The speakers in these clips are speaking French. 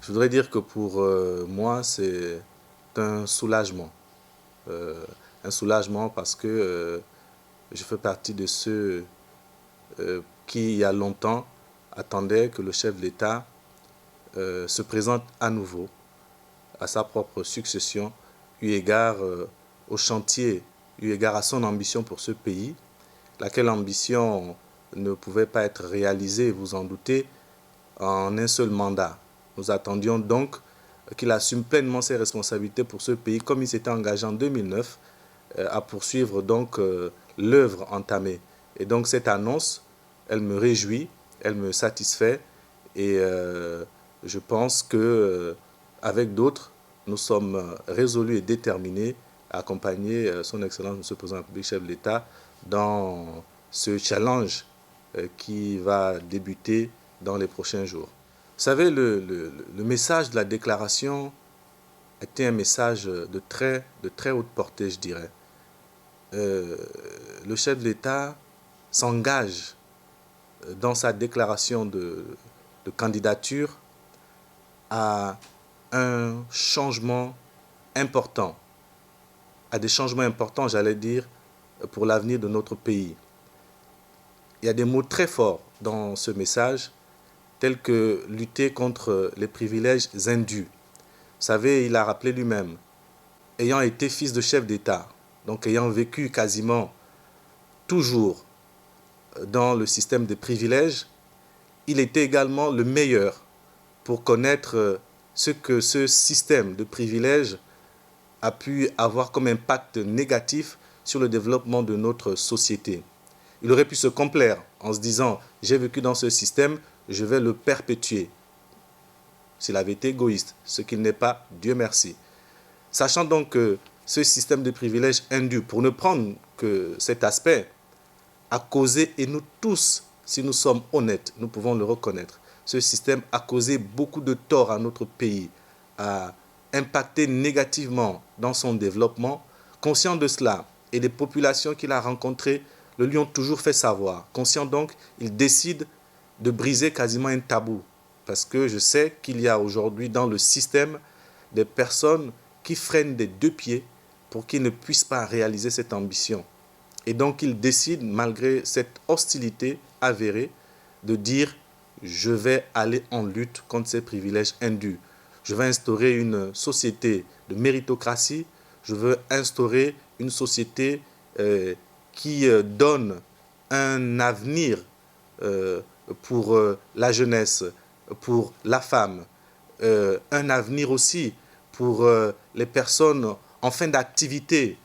Je voudrais dire que pour moi, c'est un soulagement. Un soulagement parce que je fais partie de ceux qui, il y a longtemps, attendaient que le chef de l'État se présente à nouveau à sa propre succession, eu égard au chantier, eu égard à son ambition pour ce pays, laquelle ambition ne pouvait pas être réalisée, vous en doutez, en un seul mandat. Nous attendions donc qu'il assume pleinement ses responsabilités pour ce pays, comme il s'était engagé en 2009 à poursuivre donc l'œuvre entamée. Et donc cette annonce, elle me réjouit, elle me satisfait, et je pense que avec d'autres, nous sommes résolus et déterminés à accompagner son Excellence M. le Président de la République, chef de l'État, dans ce challenge qui va débuter dans les prochains jours. Vous savez, le message de la déclaration était un message de très haute portée, je dirais. Le chef de l'État s'engage dans sa déclaration de candidature à un changement important, à des changements importants, j'allais dire, pour l'avenir de notre pays. Il y a des mots très forts dans ce message, tels que lutter contre les privilèges indus. Vous savez, il a rappelé lui-même, ayant été fils de chef d'État, donc ayant vécu quasiment toujours dans le système des privilèges, il était également le meilleur pour connaître ce que ce système de privilèges a pu avoir comme impact négatif sur le développement de notre société. Il aurait pu se complaire en se disant « j'ai vécu dans ce système, je vais le perpétuer ». S'il avait été égoïste, ce qu'il n'est pas, Dieu merci. Sachant donc que ce système de privilèges indus, pour ne prendre que cet aspect, a causé, et nous tous, si nous sommes honnêtes, nous pouvons le reconnaître, ce système a causé beaucoup de tort à notre pays, a impacté négativement dans son développement. Conscient de cela, et les populations qu'il a rencontrées le lui ont toujours fait savoir. Conscient donc, il décide de briser quasiment un tabou. Parce que je sais qu'il y a aujourd'hui dans le système des personnes qui freinent des deux pieds pour qu'ils ne puissent pas réaliser cette ambition. Et donc il décide, malgré cette hostilité avérée, de dire « je vais aller en lutte contre ces privilèges indus. Je vais instaurer une société de méritocratie, je veux instaurer une société qui donne un avenir pour la jeunesse, pour la femme, un avenir aussi pour les personnes en fin d'activité,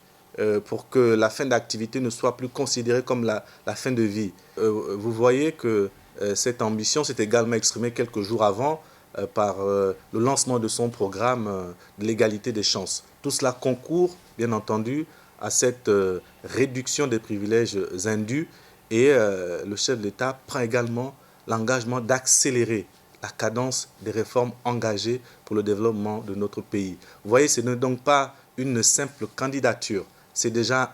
pour que la fin d'activité ne soit plus considérée comme la fin de vie. Vous voyez que cette ambition s'est également exprimée quelques jours avant par le lancement de son programme de l'égalité des chances. Tout cela concourt, bien entendu, à cette réduction des privilèges indus, et le chef de l'État prend également l'engagement d'accélérer la cadence des réformes engagées pour le développement de notre pays. Vous voyez, ce n'est donc pas une simple candidature, c'est déjà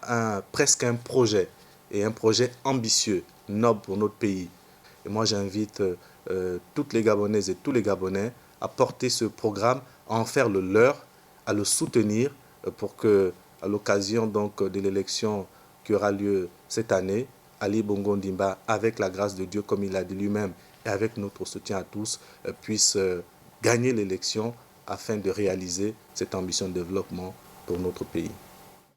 presque un projet, et un projet ambitieux, noble pour notre pays. Et moi, j'invite toutes les Gabonaises et tous les Gabonais à porter ce programme, à en faire le leur, à le soutenir pour que, à l'occasion donc de l'élection qui aura lieu cette année, Ali Bongo Ondimba, avec la grâce de Dieu, comme il l'a dit lui-même, et avec notre soutien à tous, puisse gagner l'élection afin de réaliser cette ambition de développement pour notre pays.